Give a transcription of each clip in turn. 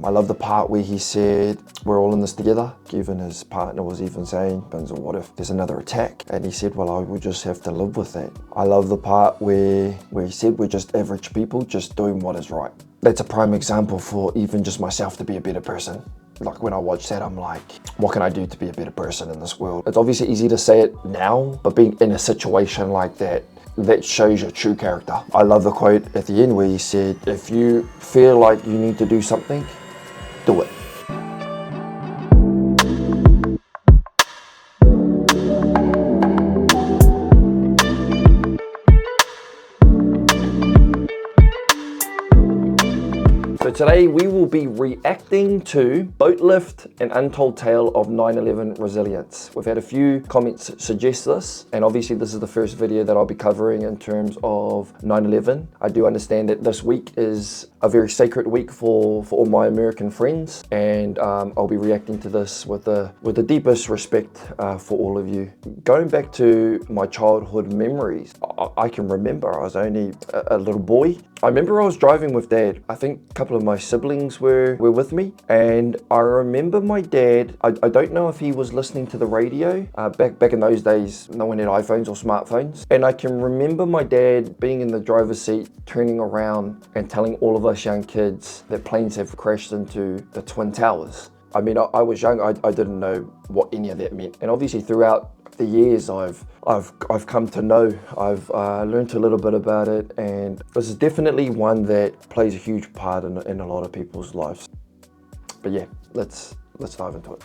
I love the part where he said, we're all in this together. Even his partner was even saying, Benzo, what if there's another attack? And he said, well, I would just have to live with that. I love the part where he said, we're just average people just doing what is right. That's a prime example for even just myself to be a better person. Like when I watch that, I'm like, what can I do to be a better person in this world? It's obviously easy to say it now, but being in a situation like that, that shows your true character. I love the quote at the end where he said, if you feel like you need to do something, do it. So today we will be reacting to Boatlift, an untold tale of 9/11 resilience. We've had a few comments suggest this, and obviously this is the first video that I'll be covering in terms of 9/11. I do understand that this week is a very sacred week for all my American friends, and I'll be reacting to this with the deepest respect for all of you. Going back to my childhood memories, I can remember I was only a little boy. I remember I was driving with Dad. I think a couple of my siblings were with me, and I remember my dad, I don't know if he was listening to the radio. Back in those days, no one had iPhones or smartphones. And I can remember my dad being in the driver's seat, turning around and telling all of us young kids that planes have crashed into the Twin Towers. I mean, I was young, I didn't know what any of that meant. And obviously throughout the years I've come to know, I've learned a little bit about it, and this is definitely one that plays a huge part in a lot of people's lives. But yeah, let's dive into it.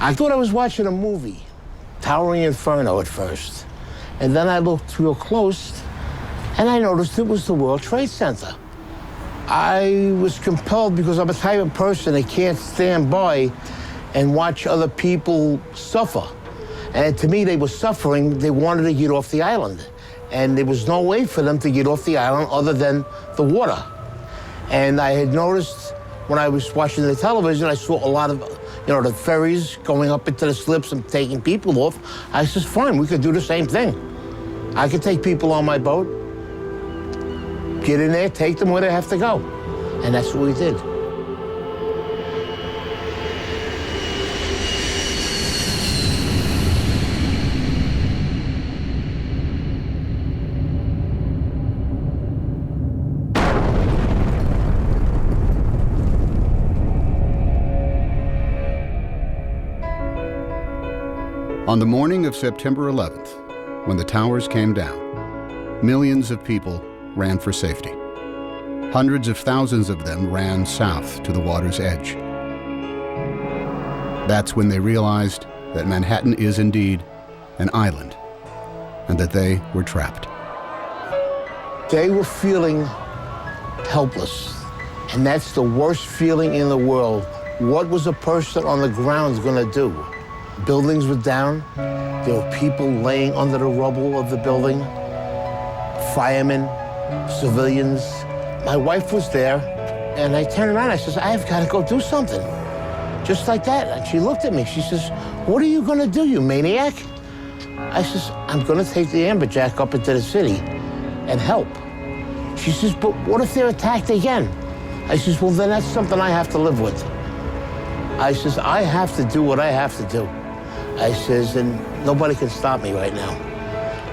I thought I was watching a movie, Towering Inferno at first, and then I looked real close and I noticed it was the World Trade Center. I was compelled, because I'm a type of person that can't stand by and watch other people suffer. And to me, they were suffering. They wanted to get off the island. And there was no way for them to get off the island other than the water. And I had noticed when I was watching the television, I saw a lot of, the ferries going up into the slips and taking people off. I said, fine, we could do the same thing. I could take people on my boat, get in there, take them where they have to go. And that's what we did. On the morning of September 11th, when the towers came down, millions of people ran for safety. Hundreds of thousands of them ran south to the water's edge. That's when they realized that Manhattan is indeed an island, and that they were trapped. They were feeling helpless, and that's the worst feeling in the world. What was a person on the ground going to do? Buildings were down. There were people laying under the rubble of the building. Firemen, civilians. My wife was there, and I turned around, I says, I've got to go do something. Just like that. And she looked at me, she says, what are you going to do, you maniac? I says, I'm going to take the amberjack up into the city and help. She says, but what if they're attacked again? I says, well, then that's something I have to live with. I says, I have to do what I have to do. I says, and nobody can stop me right now.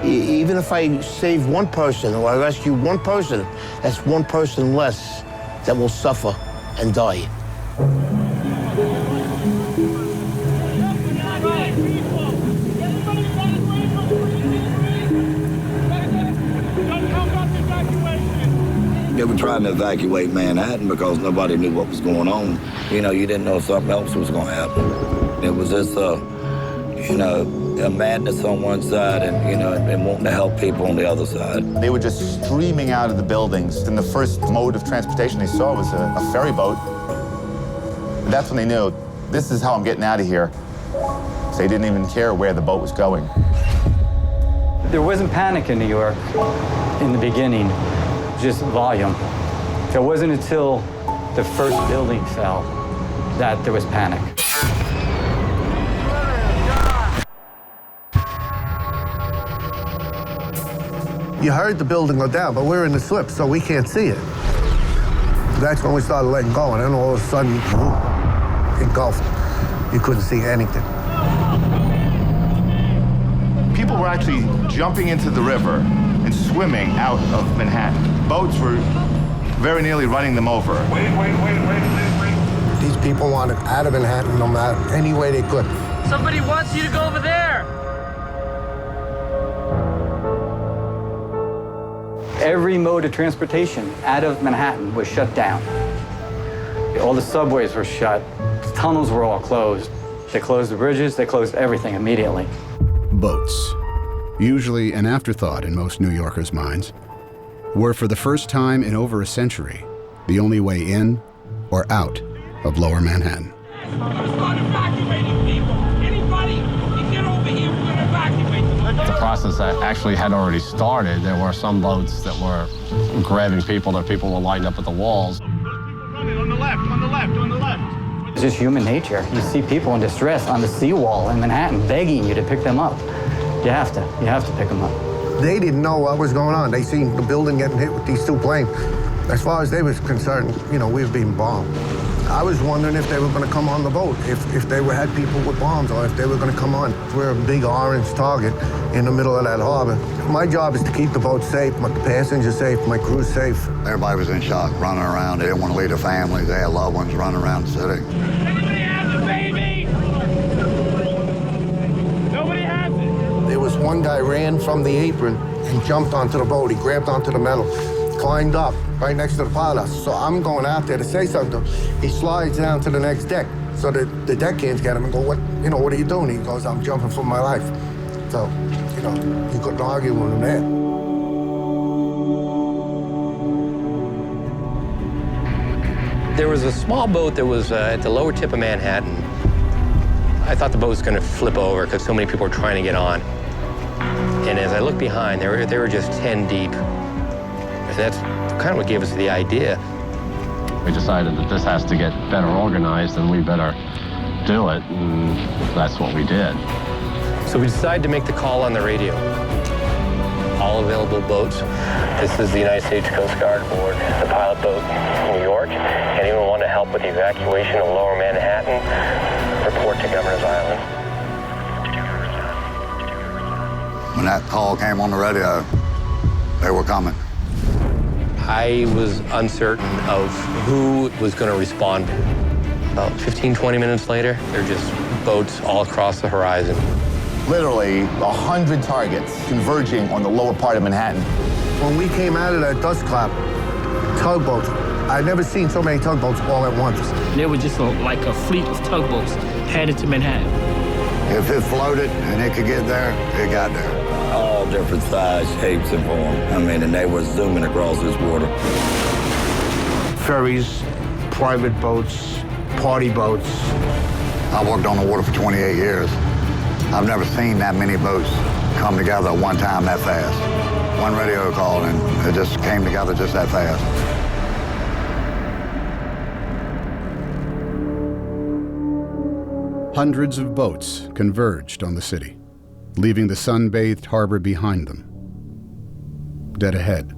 Even if I save one person or I rescue one person, that's one person less that will suffer and die. They were trying to evacuate Manhattan because nobody knew what was going on. You didn't know if something else was going to happen. It was just, a madness on one side and wanting to help people on the other side. They were just streaming out of the buildings, and the first mode of transportation they saw was a ferry boat. And that's when they knew, this is how I'm getting out of here. So they didn't even care where the boat was going. There wasn't panic in New York in the beginning, just volume. It wasn't until the first building fell that there was panic. You heard the building go down, but we're in the slip, so we can't see it. That's when we started letting go, and then all of a sudden, engulfed. You couldn't see anything. People were actually jumping into the river and swimming out of Manhattan. Boats were very nearly running them over. Wait. These people wanted out of Manhattan no matter any way they could. Somebody wants you to go over there. Every mode of transportation out of Manhattan was shut down. All the subways were shut. The tunnels were all closed. They closed the bridges. They closed everything immediately. Boats, usually an afterthought in most New Yorkers' minds, were for the first time in over a century the only way in or out of Lower Manhattan. We're gonna start evacuating people. Anybody can get over here, we're gonna evacuate them. The process actually had already started. There were some boats that were grabbing people, that people were lined up at the walls. Those people running on the left. It's just human nature. You see people in distress on the seawall in Manhattan begging you to pick them up. You have to pick them up. They didn't know what was going on. They seen the building getting hit with these two planes. As far as they was concerned, we were being bombed. I was wondering if they were going to come on the boat, if they had people with bombs, or if they were going to come on. We're a big orange target in the middle of that harbor. My job is to keep the boat safe, my passengers safe, my crew safe. Everybody was in shock, running around. They didn't want to leave their families. They had loved ones running around the city. Anybody has a baby? Nobody has it. There was one guy ran from the apron and jumped onto the boat. He grabbed onto the metal, climbed up right next to the pilot. So I'm going out there to say something. He slides down to the next deck. So the deckhands get him and go, what are you doing? He goes, I'm jumping for my life. So, you couldn't argue with him there. There was a small boat that was at the lower tip of Manhattan. I thought the boat was going to flip over because so many people were trying to get on. And as I looked behind, they were just 10 deep. And that's kind of what gave us the idea. We decided that this has to get better organized and we better do it, and that's what we did. So we decided to make the call on the radio. All available boats. This is the United States Coast Guard aboard the pilot boat in New York. Anyone want to help with the evacuation of Lower Manhattan, report to Governor's Island. When that call came on the radio, they were coming. I was uncertain of who was going to respond. About 15, 20 minutes later, there are just boats all across the horizon. Literally 100 targets converging on the lower part of Manhattan. When we came out of that dust cloud, tugboats, I'd never seen so many tugboats all at once. There was just like a fleet of tugboats headed to Manhattan. If it floated and it could get there, it got there. All different size, shapes, and form. And they were zooming across this water. Ferries, private boats, party boats. I worked on the water for 28 years. I've never seen that many boats come together at one time that fast. One radio call and it just came together just that fast. Hundreds of boats converged on the city, leaving the sun-bathed harbor behind them. Dead ahead,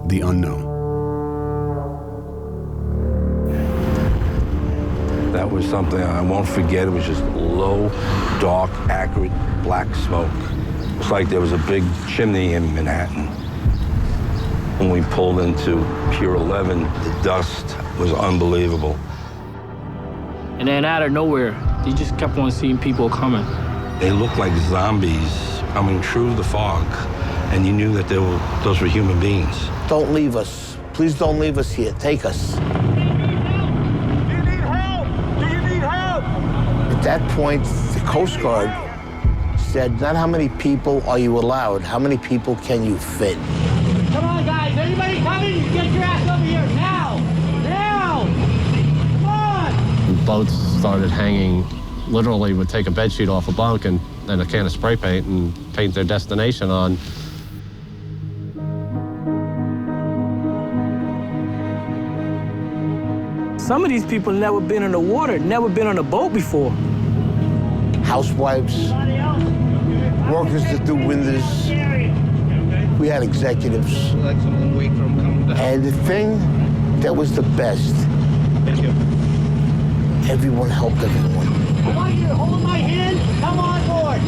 the unknown. That was something I won't forget. It was just low, dark, acrid, black smoke. It's like there was a big chimney in Manhattan. When we pulled into Pier 11, the dust was unbelievable. And then out of nowhere, you just kept on seeing people coming. They looked like zombies coming through the fog, and you knew that those were human beings. Don't leave us. Please don't leave us here. Take us. At that point, the Coast Guard said, not how many people are you allowed, how many people can you fit? Come on, guys. Anybody coming? Get your ass over here now. Now. Come on. Boats started hanging, literally would take a bedsheet off a bunk and a can of spray paint and paint their destination on. Some of these people never been in the water, never been on a boat before. Housewives, workers that do windows, We had executives. And the thing that was the best, everyone helped everyone. I want you to hold my hand. Come on board.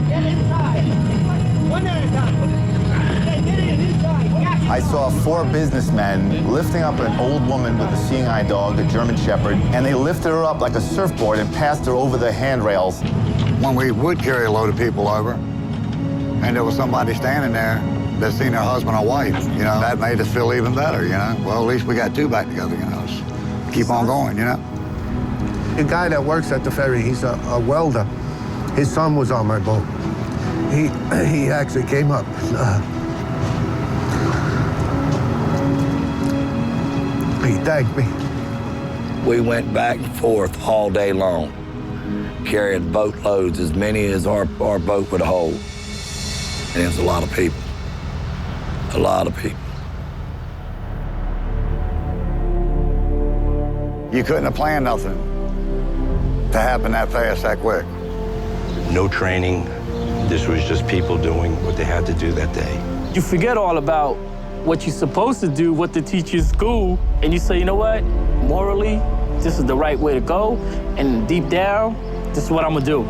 Get inside. One at a time. Get inside. I saw 4 businessmen lifting up an old woman with a seeing eye dog, a German Shepherd, and they lifted her up like a surfboard and passed her over the handrails. When we would carry a load of people over, and there was somebody standing there that seen their husband or wife, you know, that made us feel even better, you know. Well, at least we got 2 back together, you know. Just keep on going, you know. The guy that works at the ferry, he's a welder. His son was on my boat. He actually came up. He thanked me. We went back and forth all day long, carrying boatloads, as many as our boat would hold. And it's a lot of people. A lot of people. You couldn't have planned nothing to happen that fast, that quick. No training. This was just people doing what they had to do that day. You forget all about what you're supposed to do, what they teach you in school, and you say, you know what? Morally, this is the right way to go, and deep down, this is what I'm gonna do.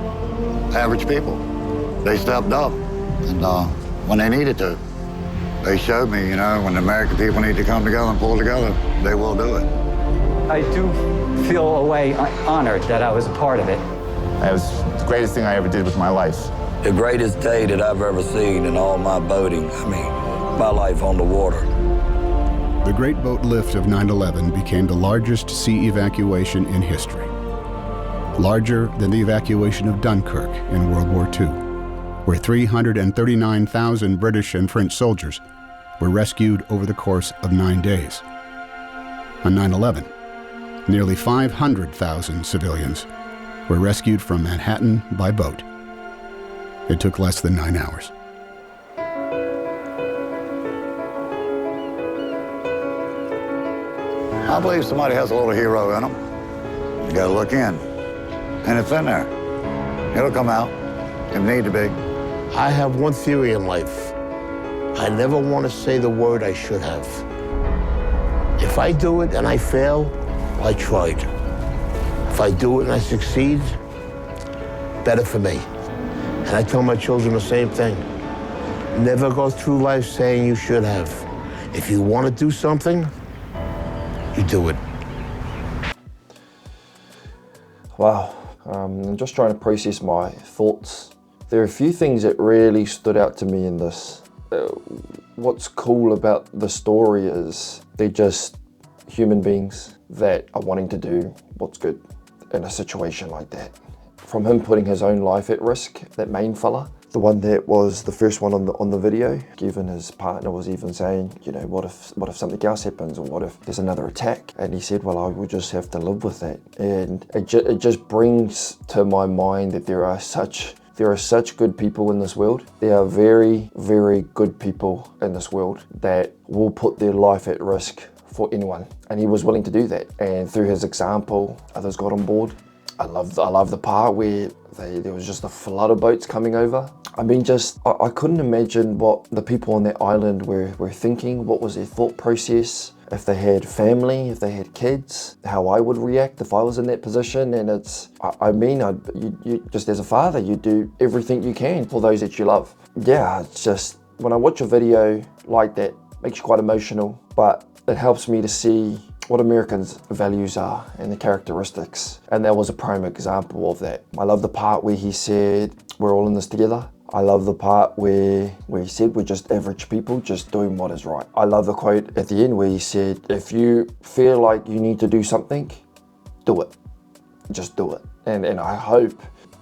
Average people, they stepped up, and when they needed to, they showed me, you know, when the American people need to come together and pull together, they will do it. I do feel a way honored that I was a part of it. That was the greatest thing I ever did with my life. The greatest day that I've ever seen in all my boating, I mean, my life on the water. The Great Boatlift of 9/11 became the largest sea evacuation in history. Larger than the evacuation of Dunkirk in World War II, where 339,000 British and French soldiers were rescued over the course of 9 days. On 9/11, nearly 500,000 civilians were rescued from Manhattan by boat. It took less than 9 hours. I believe somebody has a little hero in them. You gotta look in, and it's in there. It'll come out, if need to be. I have one theory in life. I never want to say the word I should have. If I do it and I fail, I tried. If I do it and I succeed, better for me. And I tell my children the same thing. Never go through life saying you should have. If you want to do something, you do it. Wow, I'm just trying to process my thoughts. There are a few things that really stood out to me in this. What's cool about the story is they're just human beings that are wanting to do what's good in a situation like that. From him putting his own life at risk, that main fella, the one that was the first one on the video, even his partner was even saying, you know, what if something else happens, or what if there's another attack? And he said, well, I will just have to live with that. And it just brings to my mind that there are such good people in this world. There are very, very good people in this world that will put their life at risk for anyone. And he was willing to do that. And through his example, others got on board. I love the part where there was just a flood of boats coming over. I mean, I couldn't imagine what the people on that island were thinking. What was their thought process? If they had family, if they had kids, how I would react if I was in that position. And you just as a father, you do everything you can for those that you love. Yeah, it's just, when I watch a video like that, it makes you quite emotional, but it helps me to see what Americans' values are and the characteristics. And that was a prime example of that. I love the part where he said, we're all in this together. I love the part where he said, we're just average people just doing what is right. I love the quote at the end where he said, if you feel like you need to do something, do it. Just do it. And I hope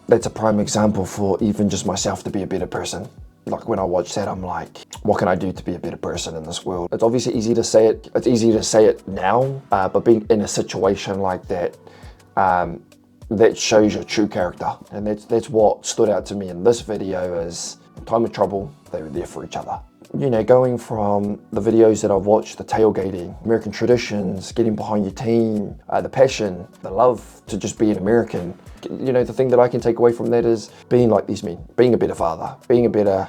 that's a prime example for even just myself to be a better person. Like when I watch that, I'm like, what can I do to be a better person in this world? It's obviously easy to say it. It's easy to say it now, but being in a situation like that, that shows your true character. And that's what stood out to me in this video is, in time of trouble, they were there for each other. you know, going from the videos that I've watched, the tailgating, American traditions, getting behind your team, the passion, the love to just be an American, you know, the thing that I can take away from that is being like these men, being a better father, being a better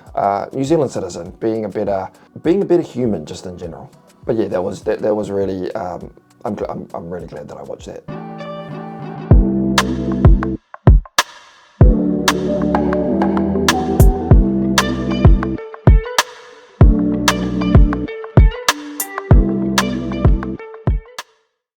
New Zealand citizen, being a better human just in general. But yeah, that was really, I'm really glad that I watched that.